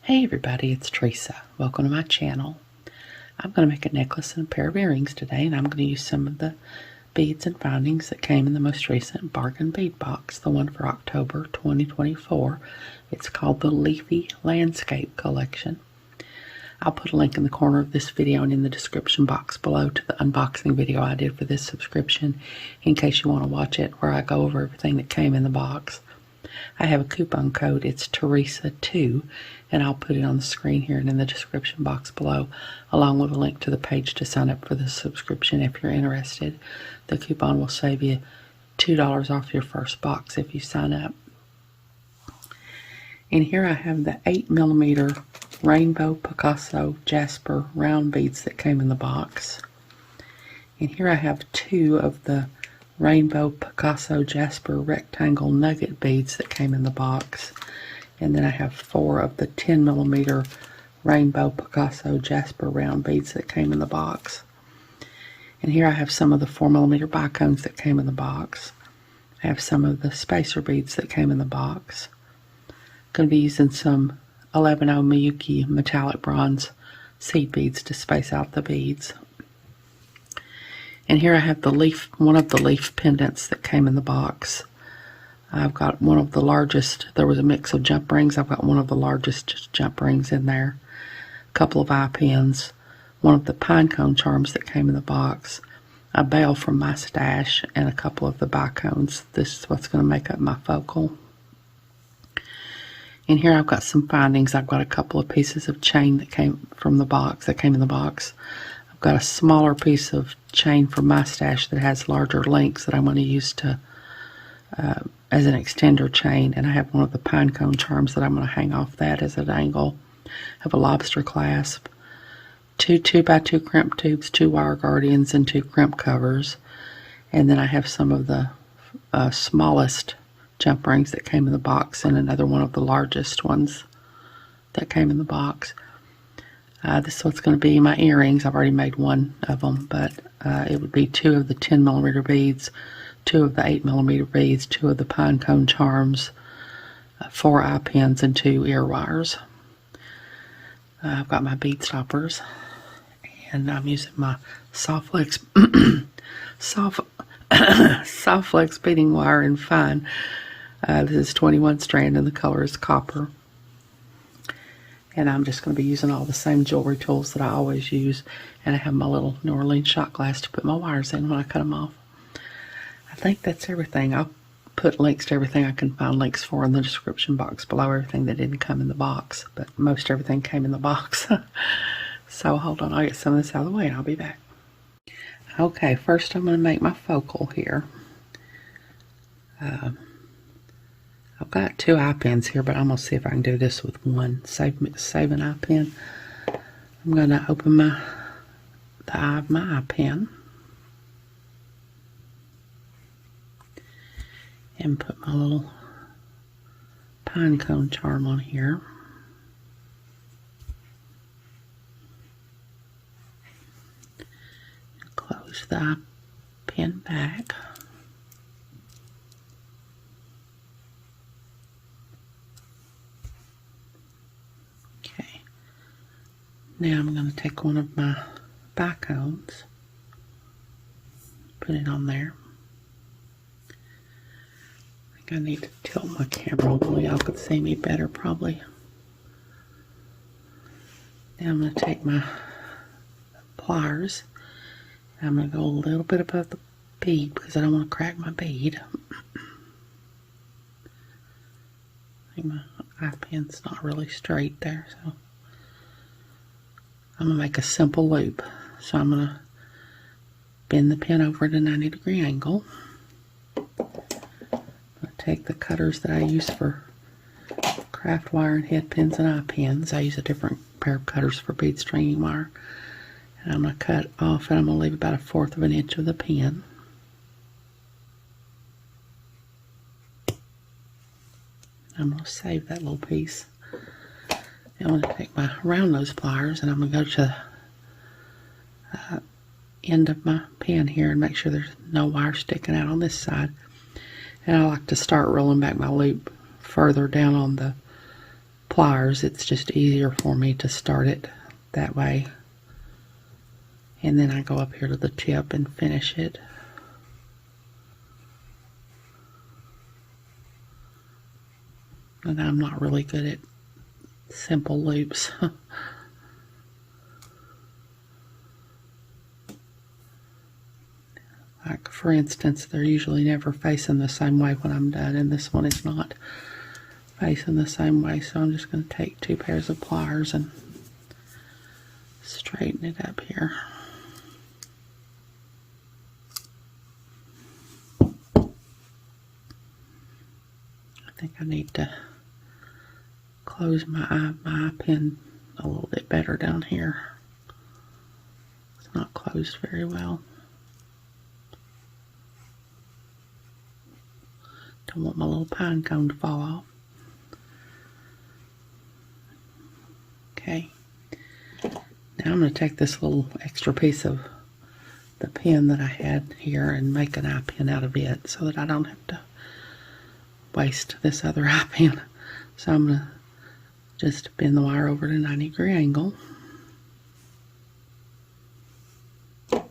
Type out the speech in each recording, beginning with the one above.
Hey everybody, it's Teresa. Welcome to my channel. I'm going to make a necklace and a pair of earrings today, and I'm going to use some of the beads and findings that came in the most recent bargain bead box, the one for October 2024. It's called the Leafy Landscape Collection. I'll put a link in the corner of this video and in the description box below to the unboxing video I did for this subscription in case you want to watch it, where I go over everything that came in the box. I have a coupon code. It's Teresa2, and I'll put it on the screen here and in the description box below, along with a link to the page to sign up for the subscription if you're interested. The coupon will save you $2 off your first box if you sign up. And here I have the 8mm Rainbow Picasso Jasper round beads that came in the box. And here I have two of the Rainbow Picasso Jasper rectangle nugget beads that came in the box. And then I have four of the 10mm Rainbow Picasso Jasper round beads that came in the box. And here I have some of the 4mm bicones that came in the box. I have some of the spacer beads that came in the box. I'm going to be using some 11.0 Miyuki metallic bronze seed beads to space out the beads. And here I have one of the leaf pendants that came in the box. I've got one of the largest. There was a mix of jump rings. I've got one of the largest jump rings in there. A couple of eye pins. One of the pine cone charms that came in the box. A bell from my stash. And a couple of the bicones. This is what's going to make up my focal. And here I've got some findings. I've got a couple of pieces of chain that came from the box. That came in the box. I've got a smaller piece of chain from my stash that has larger links that I'm going to use to as an extender chain, and I have one of the pine cone charms that I'm going to hang off that as an angle. I have a lobster clasp, two 2x2 crimp tubes, two wire guardians, and two crimp covers. And then I have some of the smallest jump rings that came in the box, and another one of the largest ones that came in the box. This is what's going to be my earrings. I've already made one of them, but it would be two of the 10mm beads, two of the 8mm beads, two of the pine cone charms, four eye pins, and two ear wires. I've got my bead stoppers, and I'm using my soft flex beading wire in fine. This is 21 strand, and the color is copper. And I'm just going to be using all the same jewelry tools that I always use. And I have my little New Orleans shot glass to put my wires in when I cut them off. I think that's everything. I'll put links to everything I can find links for in the description box below, everything that didn't come in the box. But most everything came in the box. So hold on, I'll get some of this out of the way and I'll be back. Okay, first I'm going to make my focal here. I've got two eye pins here, but I'm going to see if I can do this with one. Save an eye pin. I'm going to open the eye of my eye pin and put my little pine cone charm on here. Close the eye pin back. Now I'm going to take one of my bicones, put it on there. I think I need to tilt my camera a little. Y'all could see me better probably. Now I'm going to take my pliers. I'm going to go a little bit above the bead because I don't want to crack my bead. I think my eye pin's not really straight there, so I'm going to make a simple loop. So I'm going to bend the pin over at a 90-degree angle. I'm going to take the cutters that I use for craft wire and head pins and eye pins. I use a different pair of cutters for bead stringing wire. And I'm going to cut off, and I'm going to leave about 1/4 of an inch of the pin. I'm going to save that little piece. I'm going to take my round nose pliers, and I'm going to go to the end of my pin here and make sure there's no wire sticking out on this side. And I like to start rolling back my loop further down on the pliers, it's just easier for me to start it that way. And then I go up here to the tip and finish it. And I'm not really good at simple loops. Like, for instance, they're usually never facing the same way when I'm done, and this one is not facing the same way, so I'm just going to take 2 pairs of pliers and straighten it up here. I think I need to close my eye pin a little bit better down here. It's not closed very well. Don't want my little pine cone to fall off. Okay. Now I'm going to take this little extra piece of the pin that I had here and make an eye pin out of it so that I don't have to waste this other eye pin. So I'm going to just bend the wire over to a 90-degree angle. I'm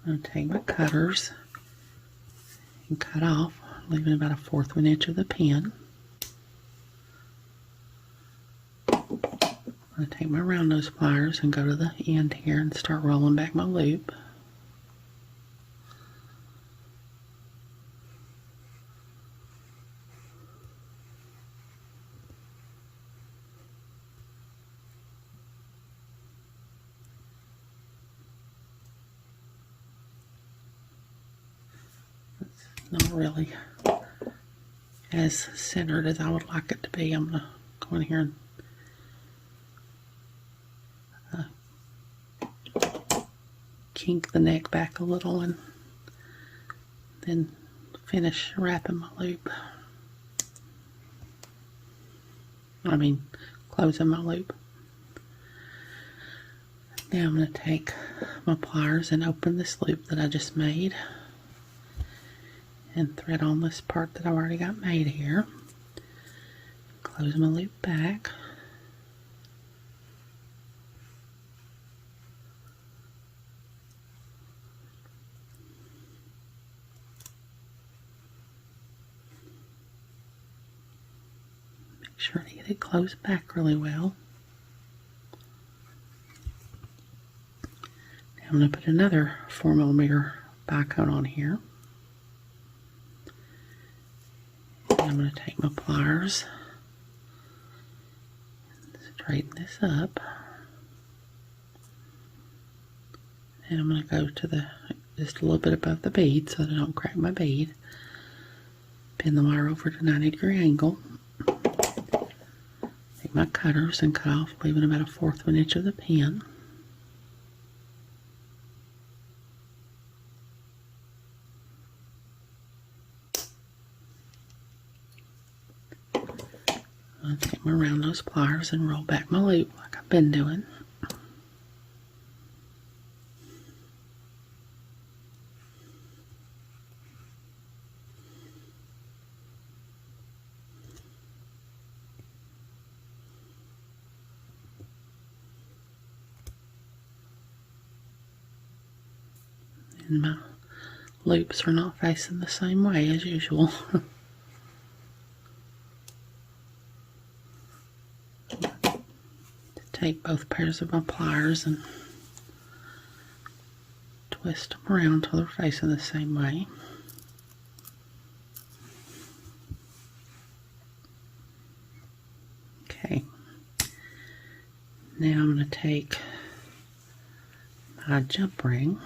going to take my cutters and cut off, leaving about 1/4 of an inch of the pin. I'm going to take my round nose pliers and go to the end here and start rolling back my loop. Not really as centered as I would like it to be. I'm going to go in here and kink the neck back a little and then finish wrapping my loop. Closing my loop. Now I'm going to take my pliers and open this loop that I just made and thread on this part that I've already got made here. Close my loop back. Make sure to get it closed back really well. Now I'm going to put another 4mm bicone on here. I'm going to take my pliers, straighten this up, and I'm going to go to just a little bit above the bead so that I don't crack my bead. Pin the wire over to a 90-degree angle. Take my cutters and cut off, leaving about 1/4 of an inch of the pin. I'll take my round nose pliers and roll back my loop like I've been doing. And my loops are not facing the same way as usual. Take both pairs of my pliers and twist them around until they're facing the same way. Okay. Now I'm going to take my jump ring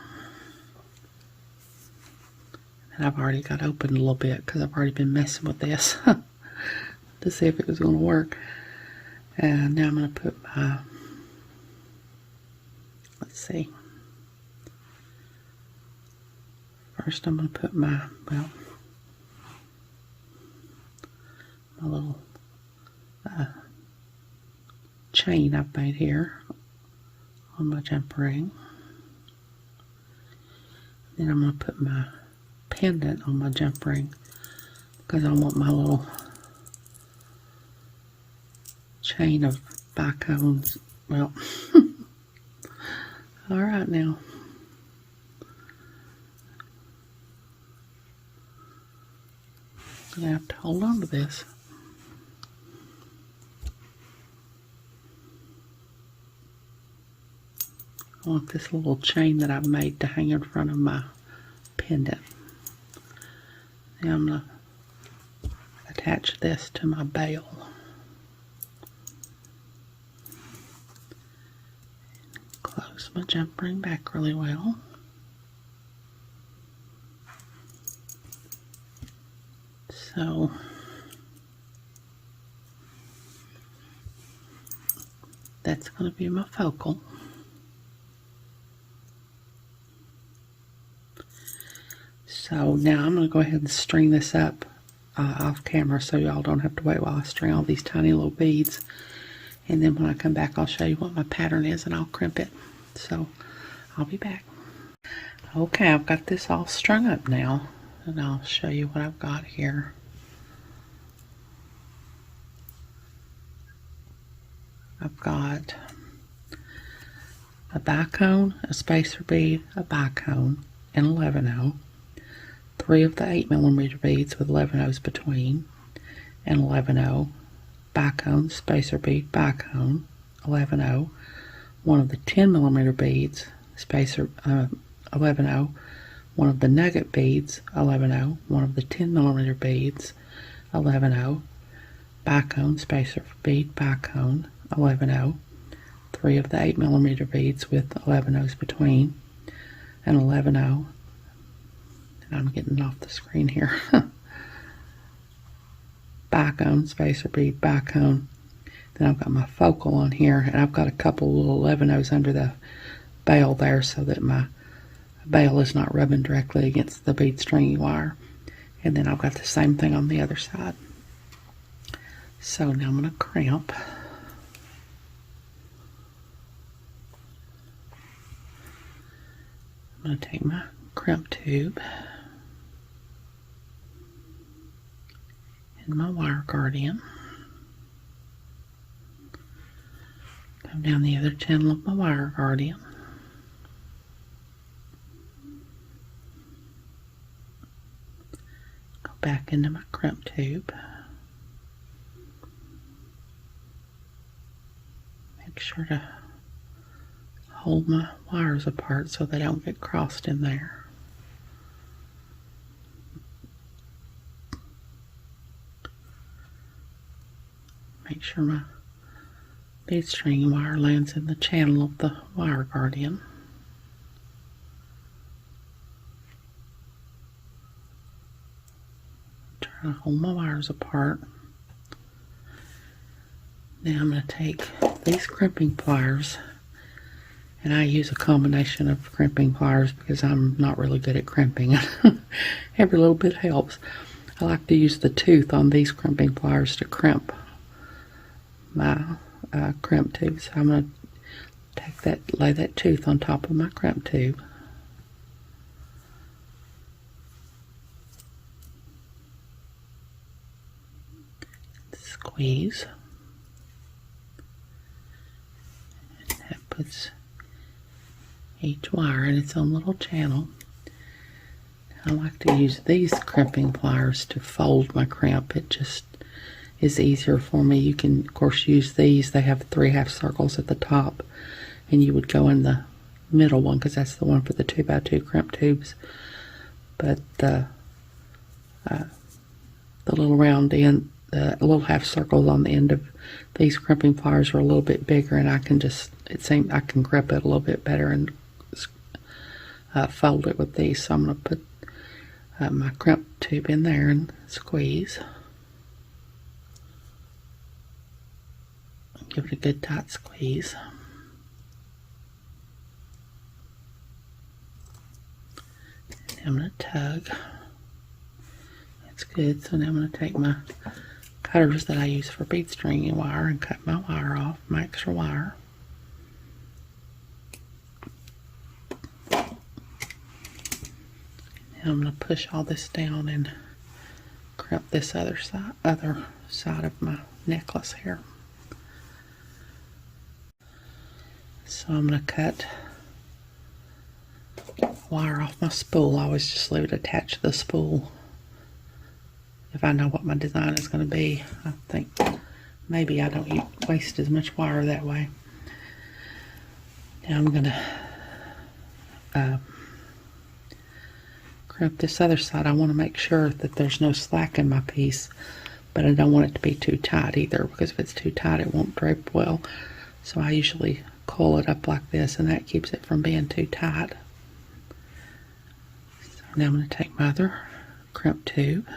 that I've already got open a little bit because I've already been messing with this to see if it was going to work. And now I'm going to put my, let's see, first I'm going to put my little chain I've made here on my jump ring. Then I'm going to put my pendant on my jump ring because I want my little chain of bicones. Well, all right now. I'm going to have to hold on to this. I want this little chain that I've made to hang in front of my pendant. Now I'm going to attach this to my bail. Close my jump ring back really well. So that's going to be my focal. So now I'm going to go ahead and string this up off camera so y'all don't have to wait while I string all these tiny little beads. And then when I come back, I'll show you what my pattern is and I'll crimp it. So I'll be back. Okay, I've got this all strung up now, and I'll show you what I've got here. I've got a bicone, a spacer bead, a bicone, and 11-0. 3 of the 8mm beads with 11-0s between, and 11-0. Bicone, spacer bead, bicone, 11-0. 1 of the 10mm beads, spacer 11-0. 1 of the nugget beads, 11-0. 1 of the 10mm beads, 11-0. Bicone, spacer bead, bicone, 11-0. 3 of the 8mm beads with 11-0s between, and 11-0. I'm getting off the screen here. Bicone, spacer bead, bicone. Then I've got my focal on here, and I've got a couple little 11-0s under the bail there so that my bail is not rubbing directly against the bead stringy wire. And then I've got the same thing on the other side. So now I'm going to crimp. I'm going to take my crimp tube and my wire guardian. Come down the other channel of my wire guardian. Go back into my crimp tube. Make sure to hold my wires apart so they don't get crossed in there. Make sure my bead string wire lands in the channel of the wire guardian. Try to hold my wires apart. Now I'm going to take these crimping pliers, and I use a combination of crimping pliers because I'm not really good at crimping. Every little bit helps. I like to use the tooth on these crimping pliers to crimp my crimp tube. So I'm going to take that, lay that tooth on top of my crimp tube. Squeeze. That puts each wire in its own little channel. I like to use these crimping pliers to fold my crimp. It just is easier for me. You can, of course, use these. They have 3 half circles at the top, and you would go in the middle one because that's the one for the 2x2 crimp tubes. But the little round end, the little half circles on the end of these crimping pliers are a little bit bigger, and I can just, it seems I can grip it a little bit better and fold it with these. So I'm going to put my crimp tube in there and squeeze. Give it a good tight squeeze. And I'm going to tug. That's good. So now I'm going to take my cutters that I use for bead stringing wire and cut my wire off, my extra wire. Now I'm going to push all this down and crimp this other side of my necklace here. So I'm going to cut wire off my spool. I always just leave it attached to the spool if I know what my design is going to be. I think maybe I don't waste as much wire that way. Now I'm going to crimp this other side. I want to make sure that there's no slack in my piece, but I don't want it to be too tight either, because if it's too tight it won't drape well. So I usually coil it up like this, and that keeps it from being too tight. So now I'm going to take my other crimp tube,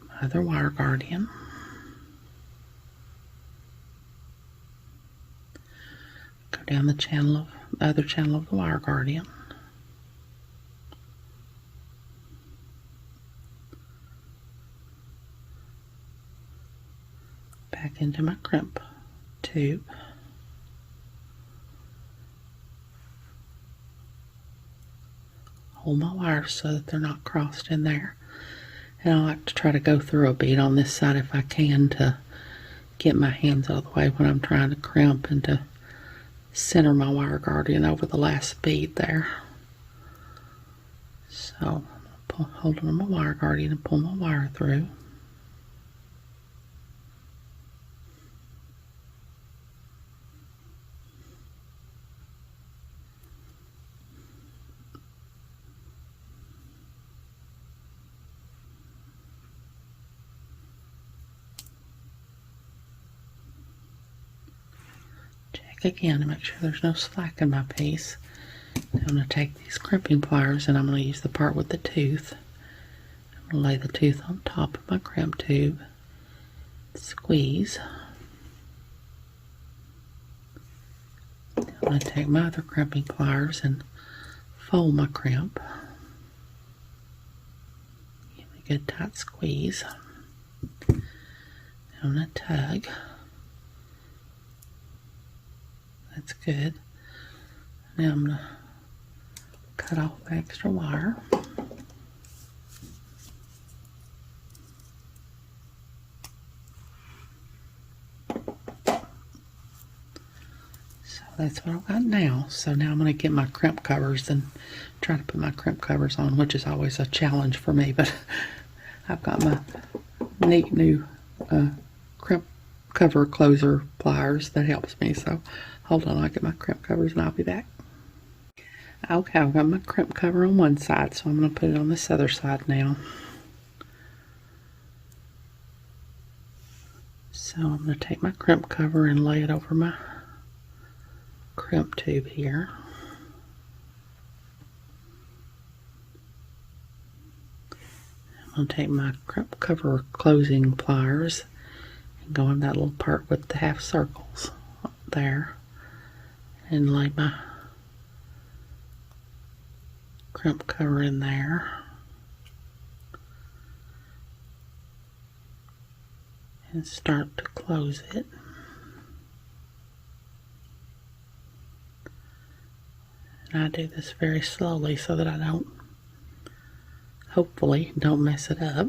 my other wire guardian, go down the other channel of the wire guardian, back into my crimp tube, hold my wires so that they're not crossed in there, and I like to try to go through a bead on this side if I can to get my hands out of the way when I'm trying to crimp, and to center my wire guardian over the last bead there. So hold on my wire guardian and pull my wire through. Again to make sure there's no slack in my piece. Now I'm going to take these crimping pliers, and I'm going to use the part with the tooth. I'm going to lay the tooth on top of my crimp tube, squeeze. I'm going to take my other crimping pliers and fold my crimp. Give it a good tight squeeze. Now I'm going to tug. That's good. Now I'm going to cut off the extra wire. So that's what I've got now. So now I'm going to get my crimp covers and try to put my crimp covers on, which is always a challenge for me, but I've got my neat new crimp cover closer pliers that helps me. So hold on, I'll get my crimp covers and I'll be back. Okay, I've got my crimp cover on one side, so I'm going to put it on this other side now. So I'm going to take my crimp cover and lay it over my crimp tube here. I'm going to take my crimp cover closing pliers and go in that little part with the half circles up there, and lay my crimp cover in there, and start to close it. And I do this very slowly so that I hopefully don't mess it up.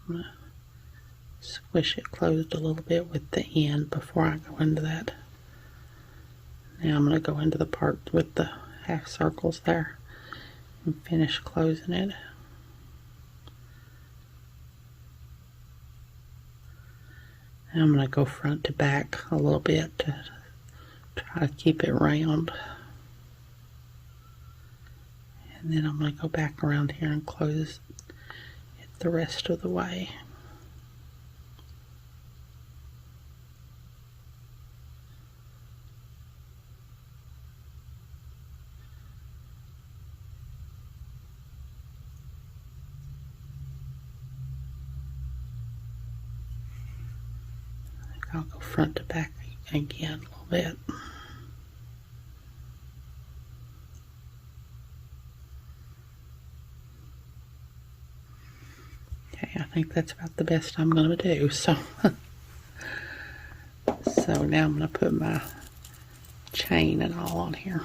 I'm going to squish it closed a little bit with the end before I go into that. Now I'm going to go into the part with the half circles there and finish closing it. Now I'm going to go front to back a little bit to try to keep it round. And then I'm going to go back around here and close it the rest of the way. I'll go front to back again a little bit. Okay, I think that's about the best I'm going to do. So now I'm going to put my chain and all on here.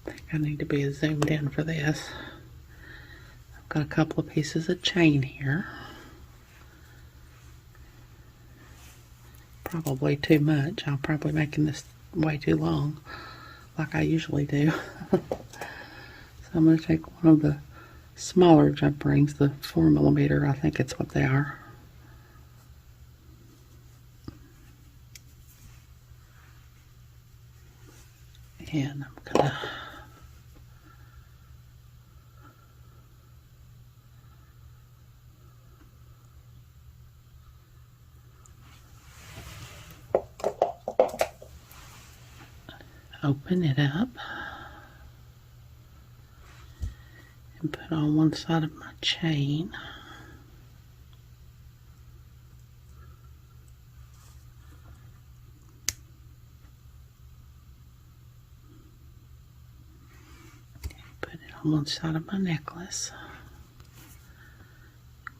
I think I need to be zoomed in for this. I've got a couple of pieces of chain here. Probably too much. I'm probably making this way too long, like I usually do. So I'm going to take one of the smaller jump rings, the 4mm, I think it's what they are. And I'm going to open it up and put on one side of my chain. Put it on one side of my necklace.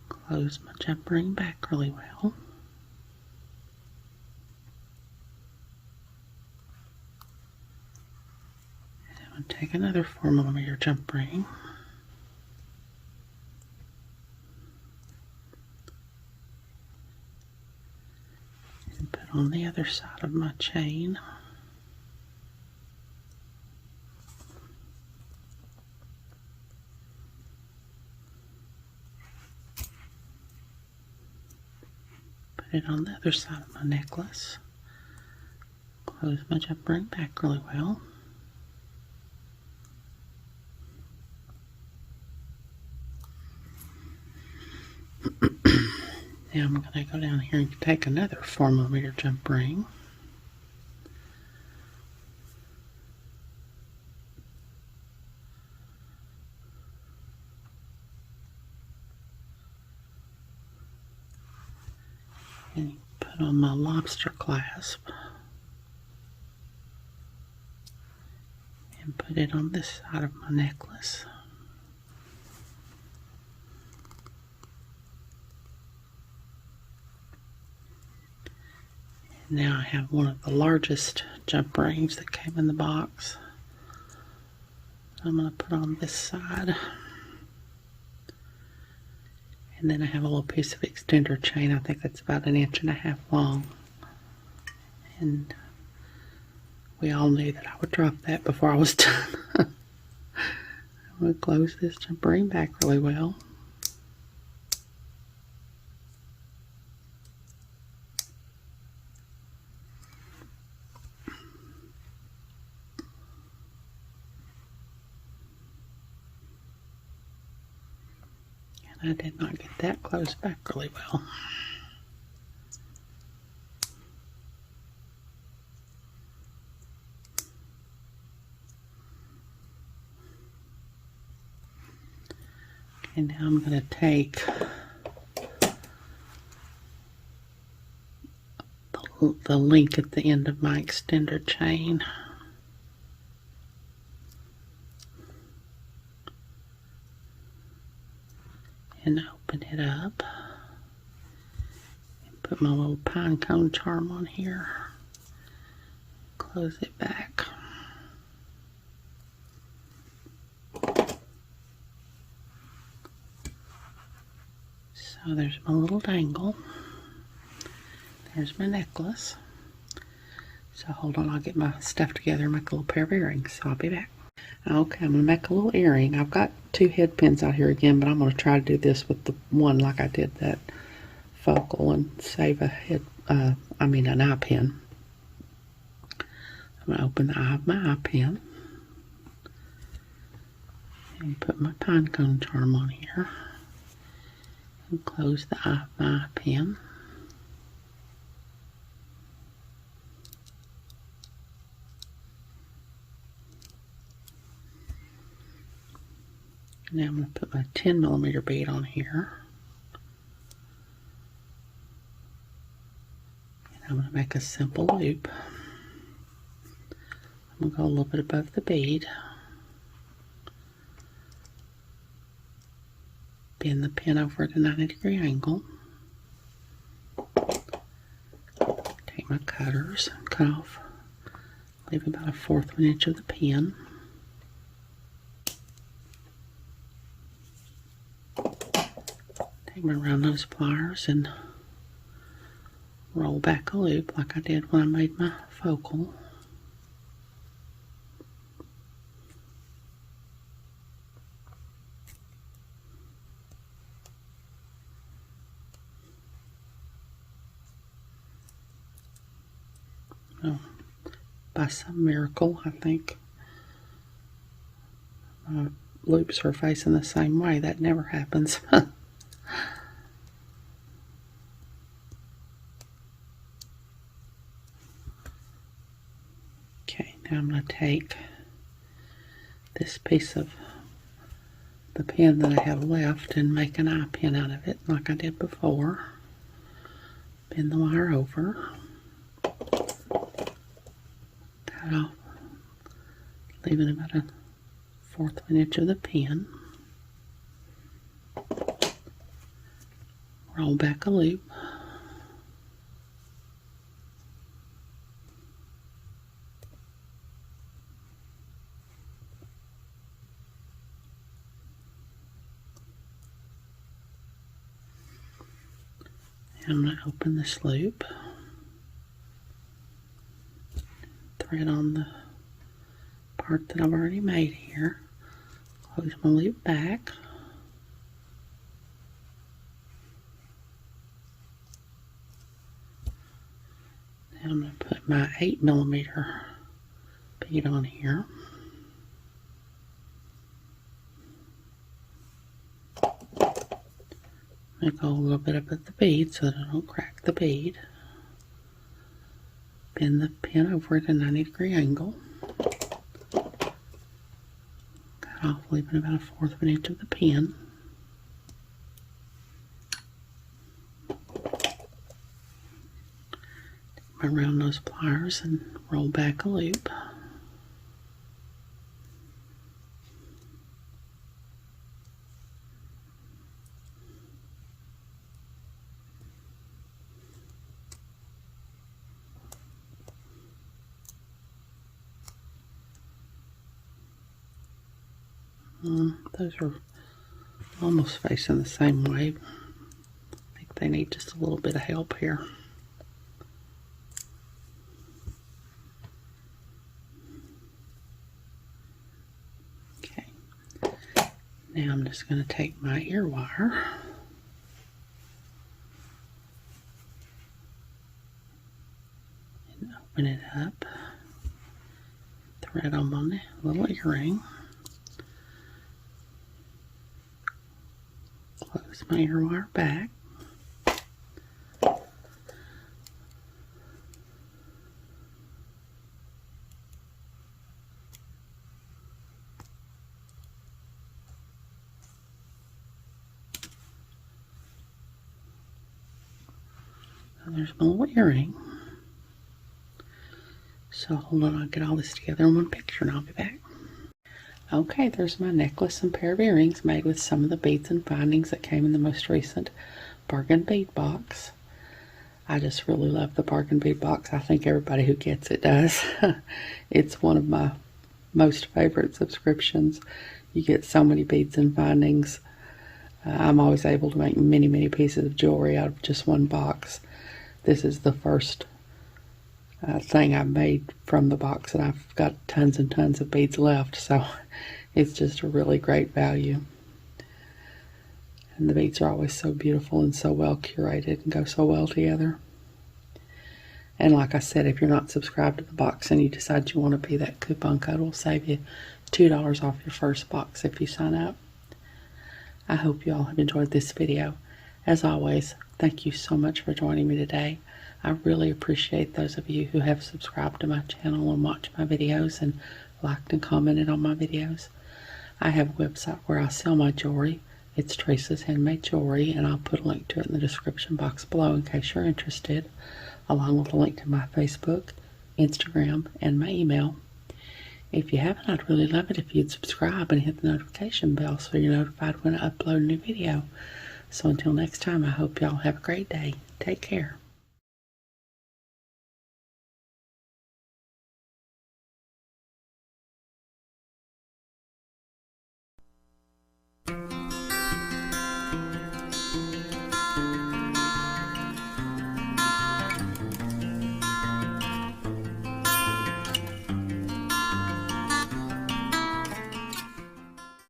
Close my jump ring back really well. Take another 4mm jump ring and put on the other side of my chain. Put it on the other side of my necklace. Close my jump ring back really well. Now I'm going to go down here and take another 4mm jump ring. And put on my lobster clasp. And put it on this side of my necklace. Now I have one of the largest jump rings that came in the box. I'm going to put on this side. And then I have a little piece of extender chain. I think that's about 1.5 inches long. And we all knew that I would drop that before I was done. I'm going to close this jump ring back really well. I did not get that closed back really well. And now I'm going to take the link at the end of my extender chain. And open it up and put my little pine cone charm on here. Close it back. So there's my little dangle. There's my necklace. So hold on, I'll get my stuff together and make a little pair of earrings. So I'll be back. Okay, I'm going to make a little earring. I've got 2 head pins out here again, but I'm going to try to do this with the one like I did that focal and save a head, an eye pin. I'm going to open the eye of my eye pin and put my pine cone charm on here and close the eye of my eye pin. Now I'm going to put my 10mm bead on here. And I'm going to make a simple loop. I'm going to go a little bit above the bead. Bend the pin over at a 90-degree angle. Take my cutters and cut off, leave about 1/4 of an inch of the pin. Take my round nose pliers and roll back a loop like I did when I made my focal. Oh, by some miracle, I think my loops are facing the same way. That never happens. Okay, now I'm going to take this piece of the pin that I have left and make an eye pin out of it like I did before. Bend the wire over. Cut off, leaving about 1/4 of an inch of the pin. Roll back a loop. And I'm going to open this loop. Thread on the part that I've already made here. Close my loop back. Now I'm going to put my 8mm bead on here. I go a little bit up at the bead so that I don't crack the bead. Bend the pin over at a 90-degree angle. Cut off, leaving about 1/4 of an inch of the pin. Take my round nose pliers and roll back a loop. Those are almost facing the same way. I think they need just a little bit of help here. Okay. Now I'm just going to take my ear wire and open it up. Thread on my little earring. Close my ear wire back. So there's my little earring. So hold on, I'll get all this together in one picture and I'll be back. Okay, there's my necklace and pair of earrings made with some of the beads and findings that came in the most recent bargain bead box. I just really love the bargain bead box. I think everybody who gets it does. It's one of my most favorite subscriptions. You get so many beads and findings. I'm always able to make many pieces of jewelry out of just one box. This is the first thing I've made from the box, and I've got tons and tons of beads left, so it's just a really great value. And the beads are always so beautiful and so well curated and go so well together. And like I said, if you're not subscribed to the box and you decide you want to be, that coupon code will save you $2 off your first box if you sign up. I hope you all have enjoyed this video. As always, thank you so much for joining me today. I really appreciate those of you who have subscribed to my channel and watched my videos and liked and commented on my videos. I have a website where I sell my jewelry. It's Teresa's Handmade Jewelry, and I'll put a link to it in the description box below in case you're interested, along with a link to my Facebook, Instagram, and my email. If you haven't, I'd really love it if you'd subscribe and hit the notification bell so you're notified when I upload a new video. So until next time, I hope y'all have a great day. Take care.